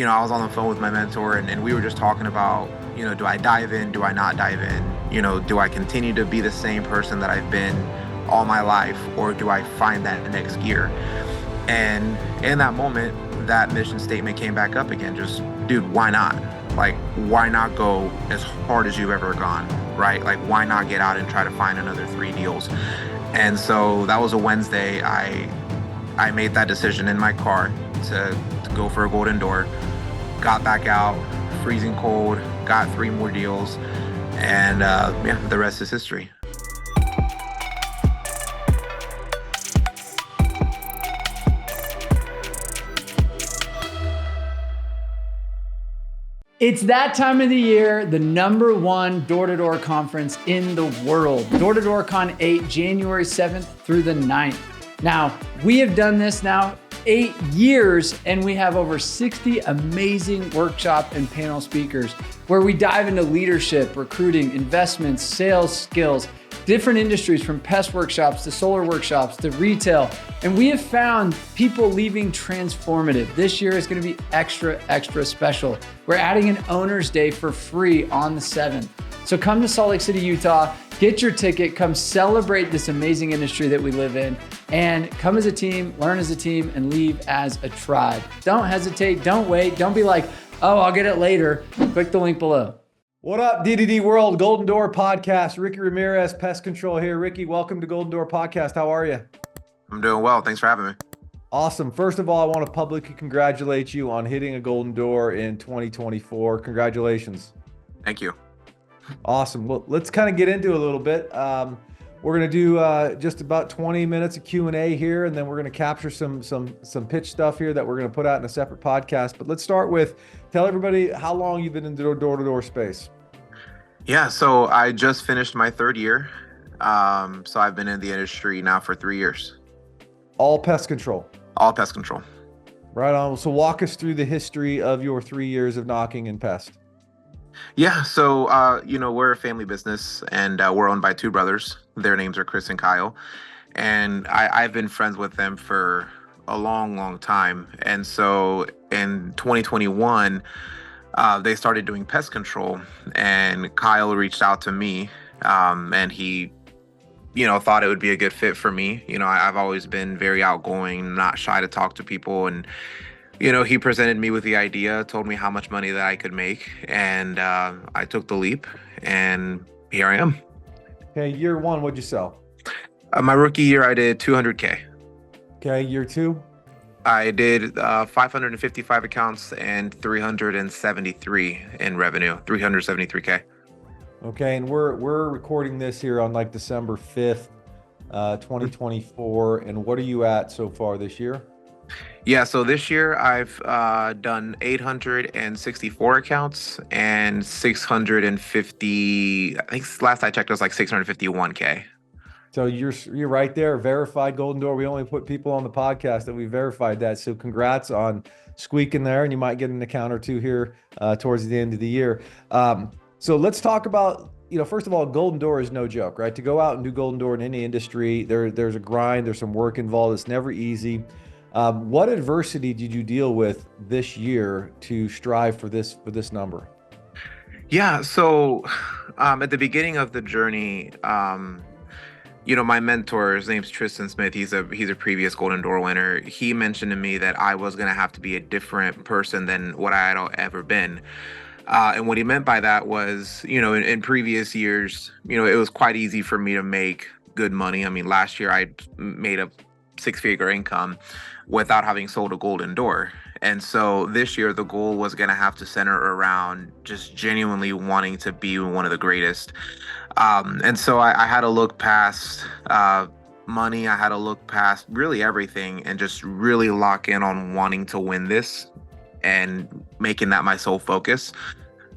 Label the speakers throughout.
Speaker 1: I was on the phone with my mentor and we were just talking about, do I dive in? Do I not dive in? Do I continue to be the same person that I've been all my life, or do I find that next gear? And in that moment, that mission statement came back up again. Just, dude, why not? Like, why not go as hard as you've ever gone, right? Like, why not get out and try to find another 3 deals? And so that was a Wednesday. I made that decision in my car to go for a golden door, got back out, freezing cold, got 3 more deals, and the rest is history.
Speaker 2: It's that time of the year, the #1 door-to-door conference in the world, Door-to-Door Con 8, January 7th through the 9th. Now, we have done this now 8 years, and we have over 60 amazing workshop and panel speakers where we dive into leadership, recruiting, investments, sales skills, different industries from pest workshops to solar workshops to retail. And we have found people leaving transformative. This year is going to be extra special. We're adding an owner's day for free on the 7th. So come to Salt Lake City, Utah, get your ticket, come celebrate this amazing industry that we live in, and come as a team, learn as a team, and leave as a tribe. Don't hesitate, don't wait, don't be like, oh, I'll get it later. Click the link below. What up, D2D World, Golden Door Podcast. Ricky Ramirez, Pest Control here. Ricky, welcome to Golden Door Podcast. How are you?
Speaker 1: I'm doing well. Thanks for having me.
Speaker 2: Awesome. First of all, I want to publicly congratulate you on hitting a Golden Door in 2024. Congratulations.
Speaker 1: Thank you.
Speaker 2: Awesome. Well, let's kind of get into it a little bit. We're going to do just about 20 minutes of Q&A here, and then we're going to capture some pitch stuff here that we're going to put out in a separate podcast. But let's start with, tell everybody how long you've been in the door-to-door space.
Speaker 1: Yeah, so I just finished my 3rd year. So I've been in the industry now for 3 years.
Speaker 2: All pest control?
Speaker 1: All pest control.
Speaker 2: Right on. So walk us through the history of your 3 years of knocking in pest.
Speaker 1: Yeah, so, we're a family business, and we're owned by 2 brothers. Their names are Chris and Kyle. And I've been friends with them for a long time. And so in 2021, they started doing pest control, and Kyle reached out to me, and he, thought it would be a good fit for me. I've always been very outgoing, not shy to talk to people, and he presented me with the idea, told me how much money that I could make, and I took the leap, and here I am.
Speaker 2: Okay, year 1, what'd you sell?
Speaker 1: My rookie year, I did $200K.
Speaker 2: Okay, year 2?
Speaker 1: I did 555 accounts and 373 in revenue, 373K.
Speaker 2: Okay, and we're recording this here on like December 5th, 2024. And what are you at so far this year?
Speaker 1: Yeah, so this year I've done 864 accounts and 650, I think last I checked it was like 651K.
Speaker 2: So you're right there, verified Golden Door. We only put people on the podcast that we verified that. So congrats on squeaking there, and you might get an account or 2 here towards the end of the year. So let's talk about, first of all, Golden Door is no joke, right? To go out and do Golden Door in any industry, there's a grind, there's some work involved. It's never easy. What adversity did you deal with this year to strive for this number?
Speaker 1: Yeah, so at the beginning of the journey, my mentor, his name's Tristan Smith. He's a previous Golden Door winner. He mentioned to me that I was going to have to be a different person than what I had ever been. And what he meant by that was, in previous years, it was quite easy for me to make good money. I mean, last year I made a 6-figure income without having sold a Golden Door. And so this year, the goal was going to have to center around just genuinely wanting to be one of the greatest. And so I had to look past money. I had to look past really everything and just really lock in on wanting to win this and making that my sole focus.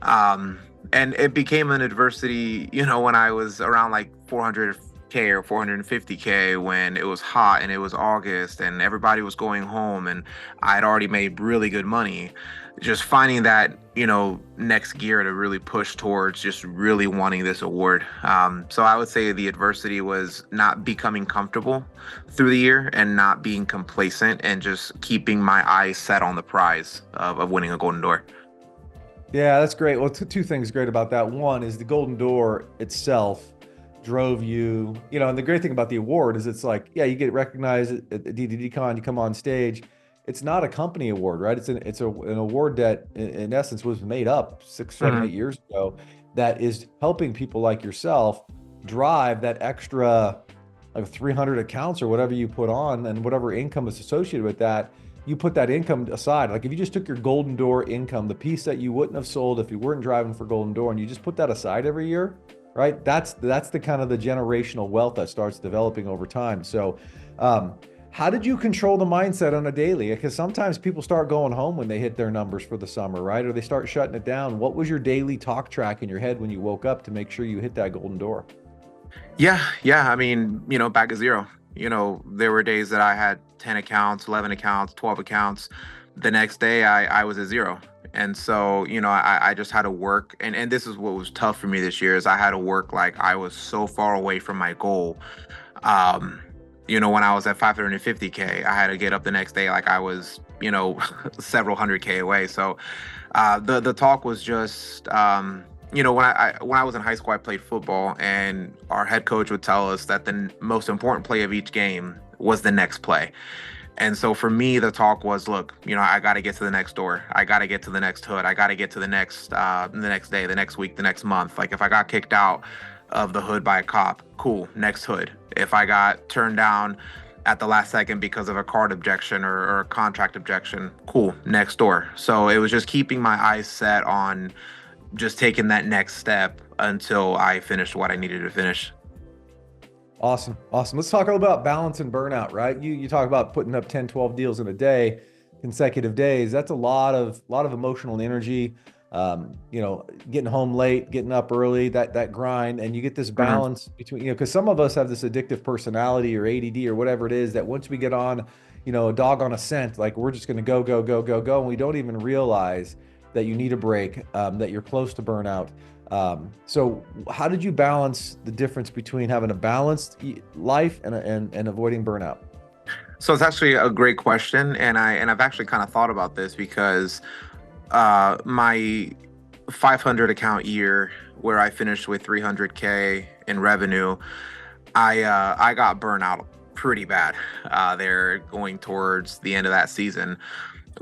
Speaker 1: And it became an adversity, when I was around like 400K or 450K, when it was hot and it was August and everybody was going home and I had already made really good money. just finding that, next gear to really push towards just really wanting this award. So I would say the adversity was not becoming comfortable through the year and not being complacent and just keeping my eyes set on the prize of winning a Golden Door.
Speaker 3: Yeah, that's great. Well, two things great about that. One is the Golden Door itself drove you, and the great thing about the award is it's like, yeah, you get recognized at the D2D Con, you come on stage. It's not a company award, right? It's an award that in essence was made up 6, 7, 8 years ago that is helping people like yourself drive that extra like 300 accounts or whatever you put on and whatever income is associated with that. You put that income aside. Like if you just took your Golden Door income, the piece that you wouldn't have sold if you weren't driving for Golden Door, and you just put that aside every year, right? That's the kind of the generational wealth that starts developing over time. So, how did you control the mindset on a daily? Because sometimes people start going home when they hit their numbers for the summer, right? Or they start shutting it down. What was your daily talk track in your head when you woke up to make sure you hit that Golden Door?
Speaker 1: Yeah. I mean, back at zero. There were days that I had 10 accounts, 11 accounts, 12 accounts. The next day I was at zero. And so, I just had to work. And this is what was tough for me this year is I had to work like I was so far away from my goal. When I was at 550K, I had to get up the next day like I was, several 100K away. So the talk was just, when I was in high school, I played football, and our head coach would tell us that the most important play of each game was the next play. And so for me, the talk was, look, I got to get to the next door. I got to get to the next hood. I got to get to the next day, the next week, the next month. Like if I got kicked out of the hood by a cop, cool, next hood. If I got turned down at the last second because of a card objection or a contract objection, cool, next door. So it was just keeping my eyes set on just taking that next step until I finished what I needed to finish.
Speaker 3: Awesome. Let's talk a little about balance and burnout, right? You talk about putting up 10, 12 deals in a day, consecutive days. That's a lot of emotional and energy. Getting home late, getting up early, that grind, and you get this balance between, because some of us have this addictive personality or ADD or whatever it is that once we get on, a dog on a scent, like we're just going to go. And we don't even realize that you need a break, that you're close to burnout. So how did you balance the difference between having a balanced life and avoiding burnout?
Speaker 1: So it's actually a great question. And I've actually kind of thought about this because my 500 account year where I finished with 300K in revenue, I got burnout pretty bad there going towards the end of that season.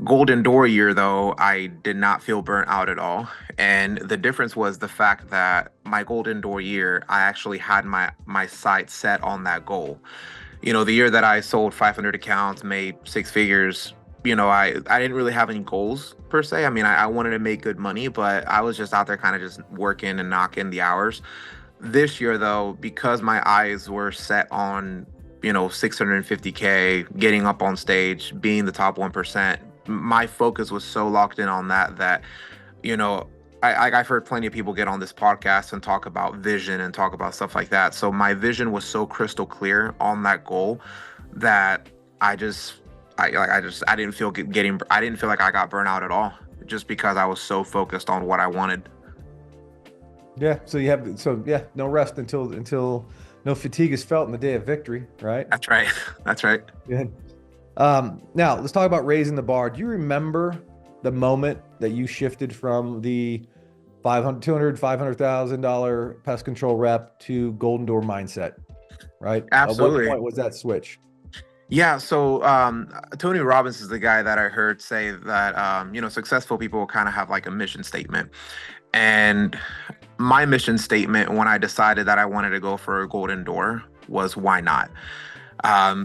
Speaker 1: Golden Door year, though, I did not feel burnt out at all. And the difference was the fact that my Golden Door year, I actually had my sights set on that goal. The year that I sold 500 accounts, made 6 figures, I didn't really have any goals per se. I mean, I wanted to make good money, but I was just out there kind of just working and knocking the hours. This year, though, because my eyes were set on, 650K, getting up on stage, being the top 1%, my focus was so locked in on that, I've heard plenty of people get on this podcast and talk about vision and talk about stuff like that. So my vision was so crystal clear on that goal that I didn't feel like I got burnt out at all, just because I was so focused on what I wanted.
Speaker 3: Yeah. No rest until no fatigue is felt in the day of victory, right?
Speaker 1: That's right.
Speaker 3: Good. Now let's talk about raising the bar. Do you remember the moment that you shifted from the $500,000 pest control rep to Golden Door mindset, right?
Speaker 1: Absolutely.
Speaker 3: At what point was that switch?
Speaker 1: Yeah. So, Tony Robbins is the guy that I heard say that, successful people kind of have like a mission statement. And my mission statement when I decided that I wanted to go for a Golden Door was, why not?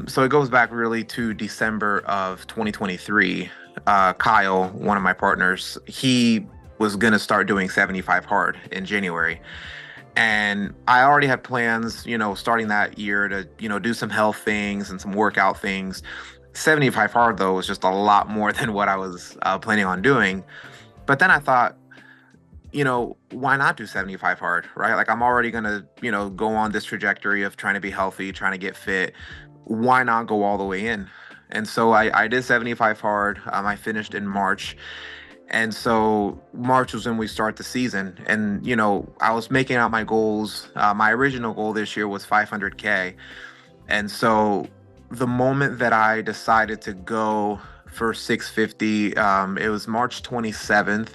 Speaker 1: So it goes back really to December of 2023. Kyle, one of my partners, he was going to start doing 75 hard in January. And I already had plans, starting that year to, do some health things and some workout things. 75 hard, though, was just a lot more than what I was planning on doing. But then I thought, why not do 75 hard, right? Like I'm already going to, go on this trajectory of trying to be healthy, trying to get fit. Why not go all the way in? And so I did 75 hard. I finished in March. And so March was when we start the season. And, I was making out my goals. My original goal this year was 500K. And so the moment that I decided to go for 650, it was March 27th.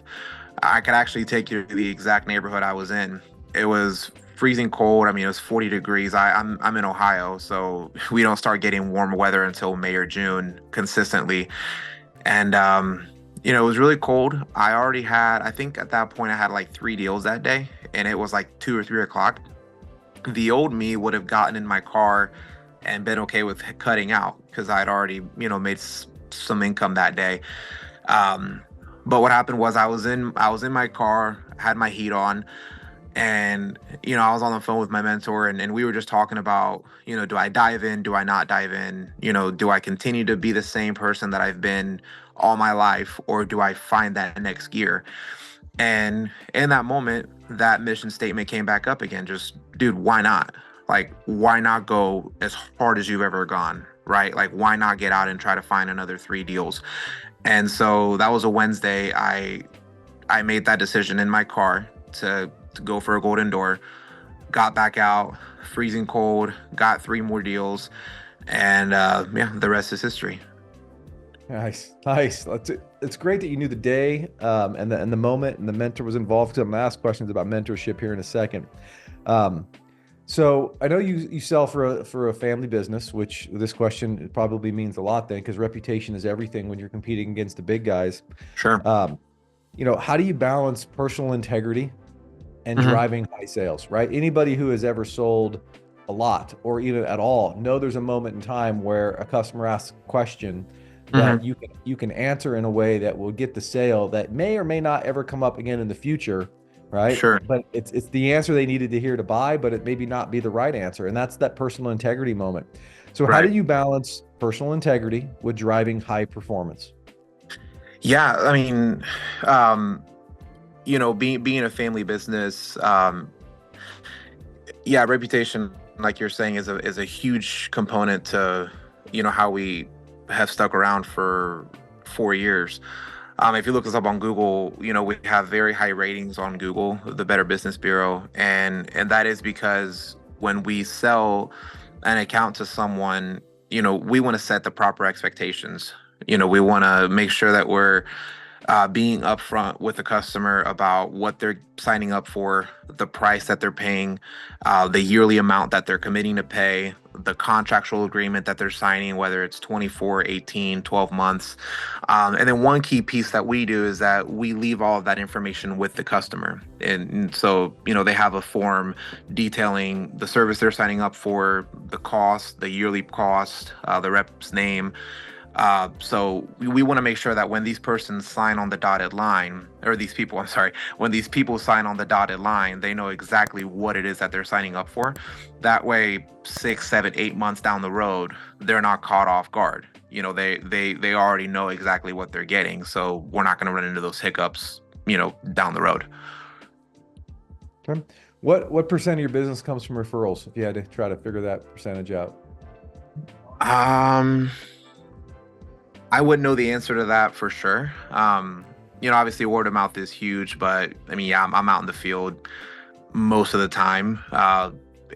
Speaker 1: I could actually take you to the exact neighborhood I was in. It was freezing cold. I mean, it was 40 degrees. I'm in Ohio, so we don't start getting warm weather until May or June consistently. And it was really cold. I think at that point I had like 3 deals that day, and it was like 2 or 3 o'clock. The old me would have gotten in my car and been okay with cutting out because I had already, made some income that day. But what happened was I was in my car, had my heat on, and I was on the phone with my mentor, and we were just talking about, do I dive in? Do I not dive in? Do I continue to be the same person that I've been all my life, or do I find that next gear? And in that moment, that mission statement came back up again. Just, dude, why not? Like, why not go as hard as you've ever gone, right? Like, why not get out and try to find another 3 deals? And so that was a Wednesday. I made that decision in my car to go for a golden door. Got back out, freezing cold, got 3 more deals, and the rest is history.
Speaker 3: Nice. It's great that you knew the day and the moment, and the mentor was involved. Because I'm gonna ask questions about mentorship here in a second. So I know you sell for a family business, which this question probably means a lot then, because reputation is everything when you're competing against the big guys.
Speaker 1: Sure.
Speaker 3: How do you balance personal integrity and driving high sales, right? Anybody who has ever sold a lot or even at all know there's a moment in time where a customer asks a question that you can answer in a way that will get the sale that may or may not ever come up again in the future, right?
Speaker 1: Sure.
Speaker 3: But it's the answer they needed to hear to buy, but it maybe not be the right answer. And that's that personal integrity moment. So how do you balance personal integrity with driving high performance?
Speaker 1: Yeah, I mean, being a family business, reputation, like you're saying, is a huge component to, how we have stuck around for 4 years. If you look us up on Google, we have very high ratings on Google, the Better Business Bureau, and that is because when we sell an account to someone, we want to set the proper expectations. We want to make sure that we're being upfront with the customer about what they're signing up for, the price that they're paying, the yearly amount that they're committing to pay, the contractual agreement that they're signing, whether it's 24, 18, 12 months. And then one key piece that we do is that we leave all of that information with the customer. And so, they have a form detailing the service they're signing up for, the cost, the yearly cost, the rep's name. So we want to make sure that when these persons sign on the dotted line, or these people, I'm sorry, when these people sign on the dotted line, they know exactly what it is that they're signing up for. That way, 6, 7, 8 months down the road, they're not caught off guard. They already know exactly what they're getting. So we're not going to run into those hiccups, down the road.
Speaker 3: Okay. What percent of your business comes from referrals, if you had to try to figure that percentage out?
Speaker 1: I wouldn't know the answer to that for sure. Obviously word of mouth is huge, but I mean, I'm out in the field most of the time.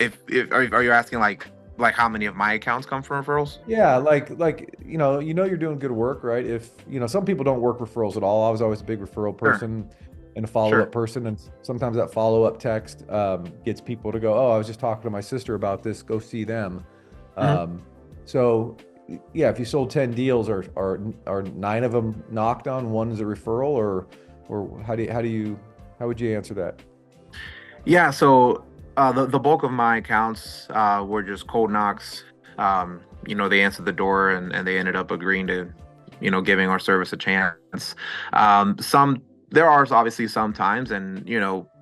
Speaker 1: If are you asking like how many of my accounts come from referrals?
Speaker 3: Yeah, you're doing good work, right? If some people don't work referrals at all. I was always a big referral person and a follow-up person, and sometimes that follow-up text gets people to go, oh, I was just talking to my sister about this, go see them. So yeah, if you sold 10 deals, are 9 of them knocked on, one is a referral, or how would you answer that?
Speaker 1: Yeah, so the bulk of my accounts were just cold knocks. They answered the door and they ended up agreeing to, giving our service a chance. There are obviously sometimes, and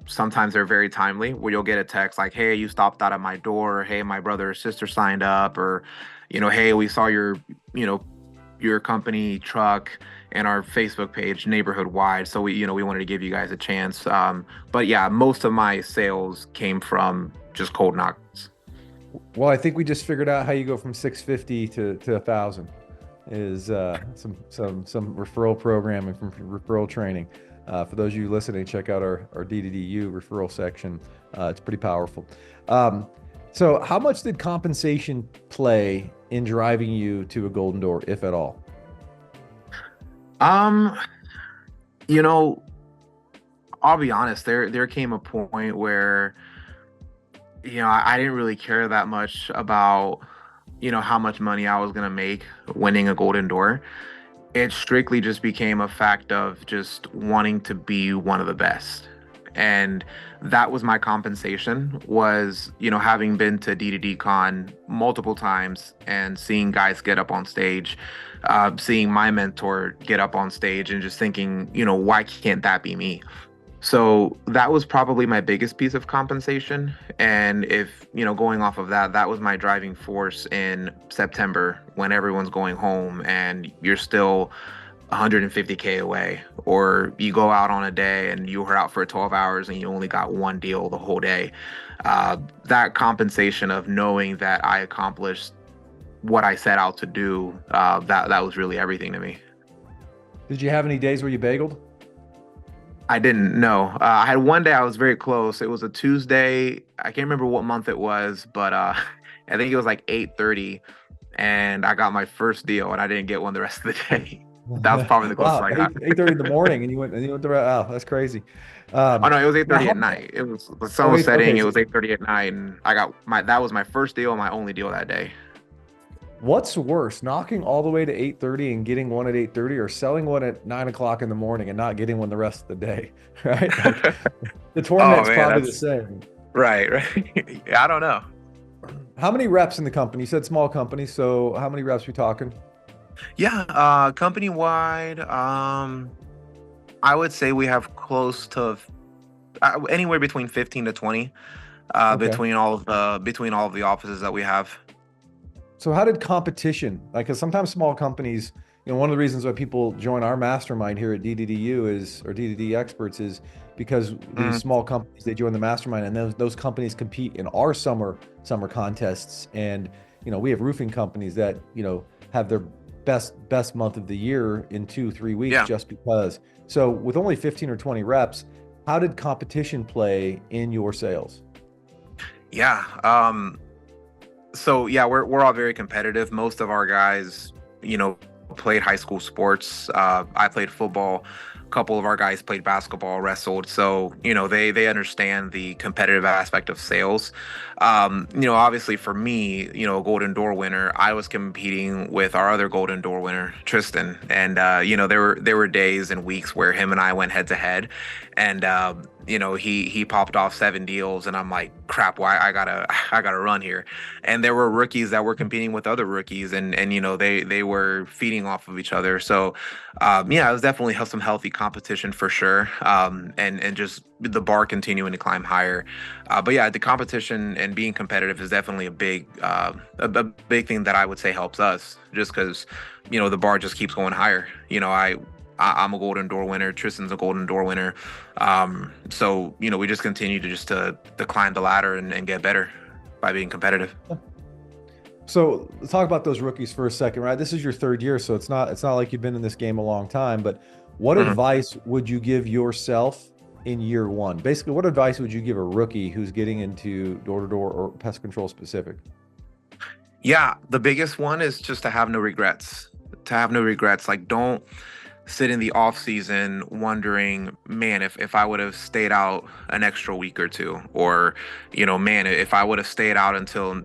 Speaker 1: sometimes they're very timely, where you'll get a text like, hey, you stopped out at my door, or, hey, my brother or sister signed up, or hey, we saw your company truck and our Facebook page neighborhood wide. So we wanted to give you guys a chance. But yeah, most of my sales came from just cold knocks.
Speaker 3: Well, I think we just figured out how you go from 650 to 1,000. is some referral programming from referral training. For those of you listening, check out our D2DU referral section. It's pretty powerful. So how much did compensation play in driving you to a golden door, if at all?
Speaker 1: You know, I'll be honest, there came a point where, I didn't really care that much about, how much money I was gonna make winning a golden door. It strictly just became a fact of just wanting to be one of the best. And that was my compensation was, having been to D2D Con multiple times and seeing guys get up on stage, seeing my mentor get up on stage and just thinking, why can't that be me? So that was probably my biggest piece of compensation. And if, going off of that, that was my driving force in September when everyone's going home and you're still 150K away, or you go out on a day and you were out for 12 hours and you only got one deal the whole day. That compensation of knowing that I accomplished what I set out to do, that was really everything to me.
Speaker 3: Did you have any days where you bageled?
Speaker 1: I didn't know. I had one day I was very close. It was a Tuesday. I can't remember what month it was, but I think it was like 8:30, and I got my first deal, and I didn't get one the rest of the day. That was probably the closest
Speaker 3: Wow,
Speaker 1: I got.
Speaker 3: 8:30 in the morning, and you went to wow, that's crazy.
Speaker 1: Oh no, it was 8:30 at night. It was the sun was setting. Okay, it was 8:30 at night, and I got that was my first deal, my only deal that day.
Speaker 3: What's worse, knocking all the way to 8:30 and getting one at 8:30, or selling one at 9 o'clock in the morning and not getting one the rest of the day, right? Like, the torment's probably the same.
Speaker 1: Right. I don't know.
Speaker 3: How many reps in the company? You said small company, so how many reps are we talking?
Speaker 1: Yeah, company-wide, I would say we have close to anywhere between 15 to 20
Speaker 3: Okay.
Speaker 1: between all of the offices that we have.
Speaker 3: So how did competition, like, 'cause sometimes small companies, one of the reasons why people join our mastermind here at D2DU or D2D experts is because these small companies, they join the mastermind, and those companies compete in our summer contests. And, we have roofing companies that, have their best month of the year in 2-3 weeks just because. So with only 15 or 20 reps, how did competition play in your sales?
Speaker 1: Yeah. So yeah, we're all very competitive. Most of our guys, played high school sports. I played football. A couple of our guys played basketball, wrestled. So, they understand the competitive aspect of sales. Obviously for me, a Golden Door winner, I was competing with our other Golden Door winner, Tristan. And, there were days and weeks where him and I went head to head, and, he popped off 7 deals, and I'm like, crap, why I gotta run here. And there were rookies that were competing with other rookies, and they were feeding off of each other. So it was definitely some healthy competition for sure. And just the bar continuing to climb higher. But yeah, the competition and being competitive is definitely a big thing that I would say helps us, just because the bar just keeps going higher. I'm a Golden Door winner. Tristan's a Golden Door winner. So, we just continue to climb the ladder and get better by being competitive.
Speaker 3: So let's talk about those rookies for a second, right? This is your 3rd year, so it's not like you've been in this game a long time, but what advice would you give yourself in year 1? Basically, what advice would you give a rookie who's getting into door-to-door or pest control specific?
Speaker 1: Yeah, the biggest one is just to have no regrets. Like, don't sit in the off season wondering, man, if I would have stayed out an extra week or 2, or, man, if I would have stayed out until,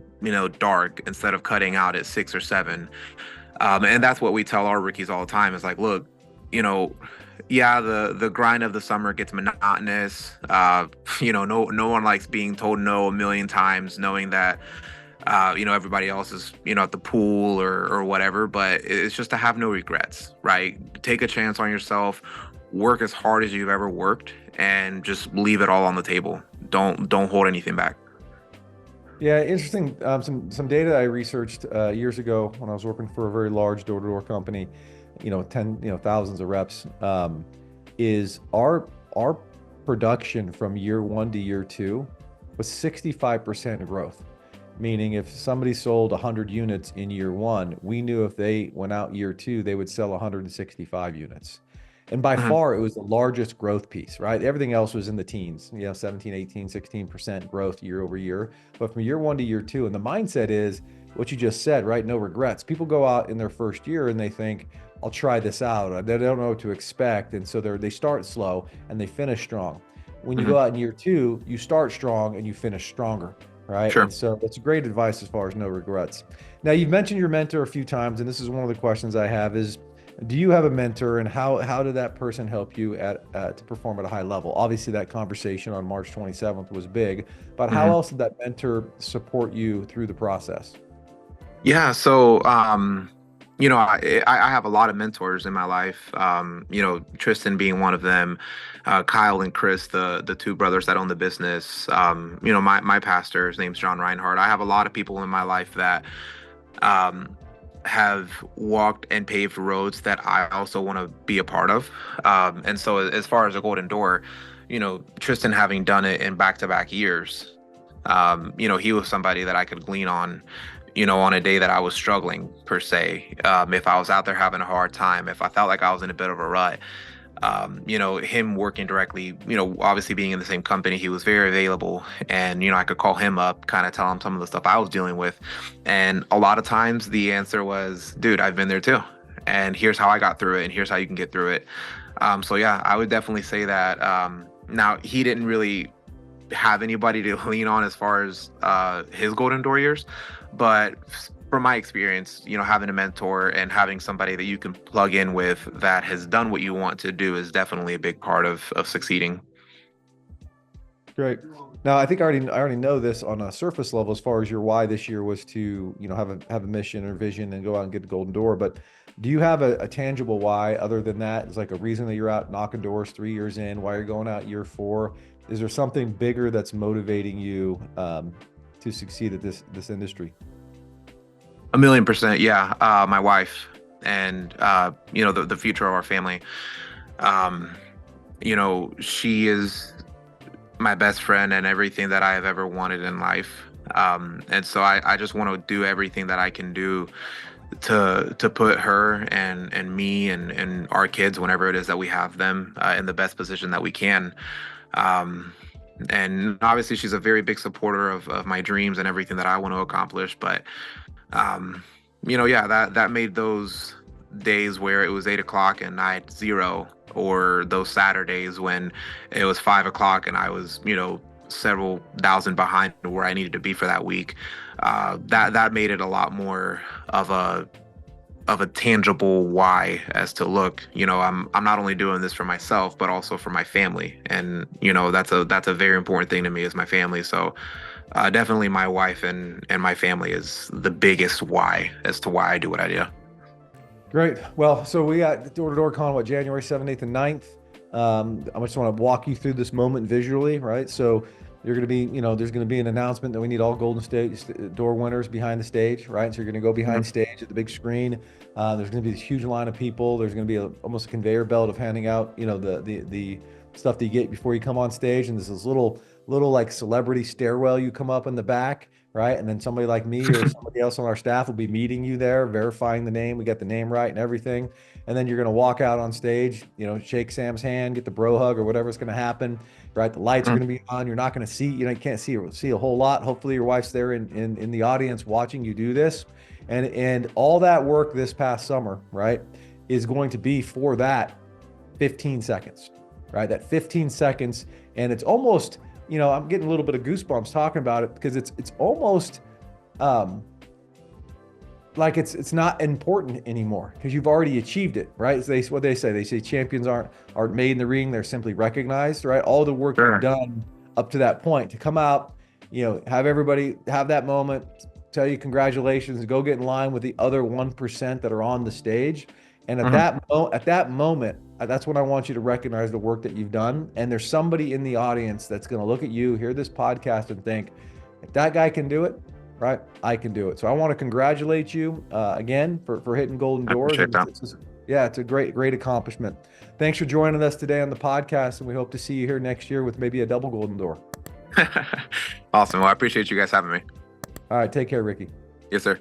Speaker 1: dark instead of cutting out at 6 or 7. And that's what we tell our rookies all the time is like, look, the grind of the summer gets monotonous. No one likes being told no a million times, knowing that everybody else is, at the pool or whatever, but it's just to have no regrets, right? Take a chance on yourself, work as hard as you've ever worked, and just leave it all on the table. Don't hold anything back.
Speaker 3: Yeah, interesting. Some data I researched years ago when I was working for a very large door-to-door company, thousands of reps, is our production from year 1 to year 2 was 65% growth. Meaning if somebody sold 100 units in year one, we knew if they went out year two, they would sell 165 units. And by
Speaker 1: Mhm.
Speaker 3: far, it was the largest growth piece, right? Everything else was in the teens, 17, 18, 16% growth year over year. But from year one to year two, and the mindset is what you just said, right? No regrets. People go out in their first year and they think, I'll try this out. They don't know what to expect. And so they start slow and they finish strong. When you
Speaker 1: Mhm.
Speaker 3: go out in year two, you start strong and you finish stronger, right?
Speaker 1: Sure.
Speaker 3: And so that's great advice as far as no regrets. Now, you've mentioned your mentor a few times, and this is one of the questions I have is, do you have a mentor, and how did that person help you to perform at a high level? Obviously, that conversation on March 27th was big, but how
Speaker 1: Mhm.
Speaker 3: else did that mentor support you through the process?
Speaker 1: Yeah, so I have a lot of mentors in my life. Tristan being one of them, Kyle and Chris, the two brothers that own the business. My pastor, his name's John Reinhardt. I have a lot of people in my life that um, have walked and paved roads that I also want to be a part of. And so, as far as the Golden Door, Tristan having done it in back-to-back years, he was somebody that I could glean on, on a day that I was struggling per se. If I was out there having a hard time, if I felt like I was in a bit of a rut, him working directly, obviously being in the same company, he was very available. And, I could call him up, kind of tell him some of the stuff I was dealing with. And a lot of times the answer was, dude, I've been there too. And here's how I got through it. And here's how you can get through it. So yeah, I would definitely say that. Now he didn't really have anybody to lean on as far as his Golden Door years, but from my experience, having a mentor and having somebody that you can plug in with that has done what you want to do is definitely a big part of succeeding.
Speaker 3: Great. Now, I think I already know this on a surface level as far as your why this year was to, have a mission or vision and go out and get the Golden Door. But do you have a tangible why other than that? It's like a reason that you're out knocking doors 3 years in, why you're going out year four. Is there something bigger that's motivating you to succeed at this industry?
Speaker 1: 1,000,000%. Yeah. My wife and, the future of our family. Um, she is my best friend and everything that I have ever wanted in life. And so I just want to do everything that I can do to put her and me and our kids, whenever it is that we have them, in the best position that we can. Um, and obviously she's a very big supporter of my dreams and everything that I want to accomplish. But, um, yeah, that made those days where it was 8 o'clock and I had zero, or those Saturdays when it was 5 o'clock and I was, several thousand behind where I needed to be for that week. That made it a lot more of a tangible why as to look, I'm not only doing this for myself, but also for my family. And, that's a very important thing to me, is my family. So definitely my wife and my family is the biggest why as to why I do what I do.
Speaker 3: Great. Well, so we got Door to Door Con, January 7th, 8th, and 9th. I just want to walk you through this moment visually, right? So you're going to be, there's going to be an announcement that we need all Golden State Door winners behind the stage, right? So you're going to go behind stage at the big screen. There's going to be this huge line of people. There's going to be almost a conveyor belt of handing out, the stuff that you get before you come on stage. And there's this little like celebrity stairwell you come up in the back, right? And then somebody like me or somebody else on our staff will be meeting you there, verifying the name. We got the name right and everything. And then you're going to walk out on stage, shake Sam's hand, get the bro hug or whatever's going to happen, right? The lights are going to be on. You're not going to see, you can't see a whole lot. Hopefully your wife's there in the audience watching you do this. And all that work this past summer, right, is going to be for that 15 seconds, right? That 15 seconds. And it's almost, I'm getting a little bit of goosebumps talking about it, because it's almost like it's not important anymore because you've already achieved it, right? So what they say champions aren't made in the ring, they're simply recognized, right? All the work you've done up to that point to come out, have everybody have that moment, tell you congratulations, go get in line with the other 1% that are on the stage. And at that moment, that's when I want you to recognize the work that you've done. And there's somebody in the audience that's going to look at you, hear this podcast, and think, if that guy can do it, right, I can do it. So I want to congratulate you again for hitting Golden Doors. It's a great accomplishment. Thanks for joining us today on the podcast, and we hope to see you here next year with maybe a double Golden Door.
Speaker 1: Awesome. Well, I appreciate you guys having me.
Speaker 3: All right, take care, Ricky.
Speaker 1: Yes, sir.